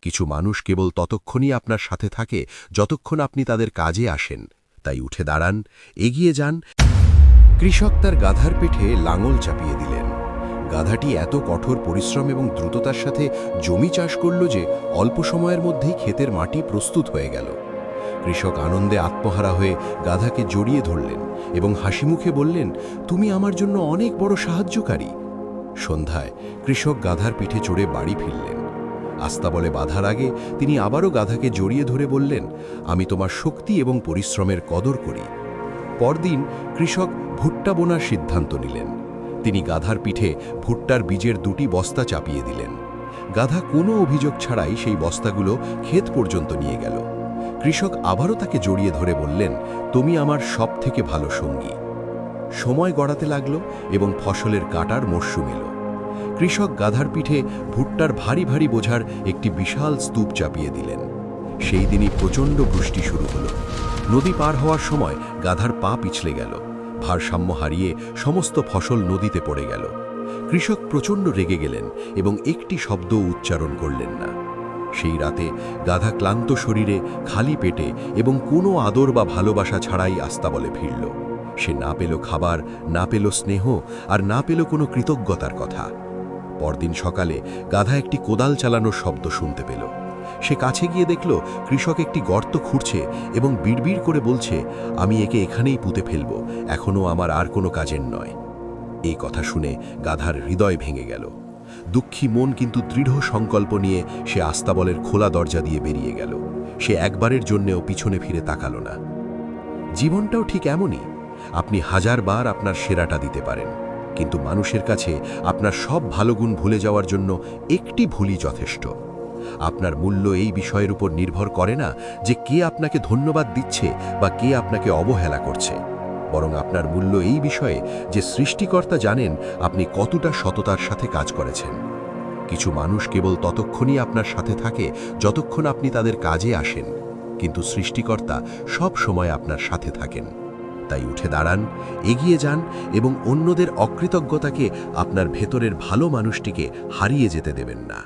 কিছু মানুষ কেবল ততক্ষণই আপনার সাথে থাকে যতক্ষণ আপনি তাদের কাজে আসেন। তাই উঠে দাঁড়ান, এগিয়ে যান। কৃষক তার গাধার পিঠে লাঙল চাপিয়ে দিলেন। গাধাটি এত কঠোর পরিশ্রম এবং দ্রুততার সাথে জমি চাষ করল যে অল্প সময়ের মধ্যেই ক্ষেতের মাটি প্রস্তুত হয়ে গেল। কৃষক আনন্দে আত্মহারা হয়ে গাধাকে জড়িয়ে ধরলেন এবং হাসিমুখে বললেন, তুমি আমার জন্য অনেক বড় সাহায্যকারী। সন্ধ্যায় কৃষক গাধার পিঠে চড়ে বাড়ি ফিরলেন। আস্তাবলে বাধার আগে তিনি আবারও গাধাকে জড়িয়ে ধরে বললেন, আমি তোমার শক্তি এবং পরিশ্রমের কদর করি। পরদিন কৃষক ভুট্টা বোনার সিদ্ধান্ত নিলেন। তিনি গাধার পিঠে ভুট্টার বীজের 2টি বস্তা চাপিয়ে দিলেন। গাধা কোনো অভিযোগ ছাড়াই সেই বস্তাগুলো ক্ষেত পর্যন্ত নিয়ে গেল। কৃষক আবারও তাকে জড়িয়ে ধরে বললেন, তুমি আমার সবথেকে ভালো সঙ্গী। সময় গড়াতে লাগল এবং ফসলের কাটার মরশুম এলো। কৃষক গাধার পিঠে ভুট্টার ভারী ভারী বোঝার একটি বিশাল স্তূপ চাপিয়ে দিলেন। সেই দিনই প্রচণ্ড বৃষ্টি শুরু হলো। নদী পার হওয়ার সময় গাধার পা পিছলে গেল। ভারসাম্য হারিয়ে সমস্ত ফসল নদীতে পড়ে গেল। কৃষক প্রচণ্ড রেগে গেলেন এবং একটি শব্দ উচ্চারণ করলেন না। সেই রাতে গাধা ক্লান্ত শরীরে, খালি পেটে এবং কোনো আদর বা ভালোবাসা ছাড়াই আস্তাবলে ফিরল। সে না পেল খাবার, না পেল স্নেহ, আর না পেল কোনো কৃতজ্ঞতার কথা। পরদিন সকালে গাধা একটি কোদাল চালানোর শব্দ শুনতে পেল। সে কাছে গিয়ে দেখল কৃষক একটি গর্ত খুঁড়ছে এবং বিড়বিড় করে বলছে, আমি একে এখানেই পুঁতে ফেলব, এখনও আমার আর কোনো কাজের নয়। এই কথা শুনে গাধার হৃদয় ভেঙে গেল। দুঃখী মন কিন্তু দৃঢ় সংকল্প নিয়ে সে আস্তাবলের খোলা দরজা দিয়ে বেরিয়ে গেল। সে একবারের জন্যেও পিছনে ফিরে তাকাল না। জীবনটাও ঠিক এমনই। আপনি হাজারবার আপনার সেরাটা দিতে পারেন, কিন্তু মানুষের কাছে আপনার সব ভালো গুণ ভুলে যাওয়ার জন্য একটি ভুলই যথেষ্ট। আপনার মূল্য এই বিষয়ের উপর নির্ভর করে না যে কে আপনাকে ধন্যবাদ দিচ্ছে বা কে আপনাকে অবহেলা করছে, বরং আপনার মূল্য এই বিষয়ে যে সৃষ্টিকর্তা জানেন আপনি কতটা সততার সাথে কাজ করেছেন। কিছু মানুষ কেবল ততক্ষণই আপনার সাথে থাকে যতক্ষণ আপনি তাদের কাজে আসেন, কিন্তু সৃষ্টিকর্তা সব সময় আপনার সাথে থাকেন। তাই উঠে দাঁড়ান, এগিয়ে যান এবং অন্যদের অকৃতজ্ঞতাকে আপনার ভেতরের ভালো মানুষটিকে হারিয়ে যেতে দেবেন না।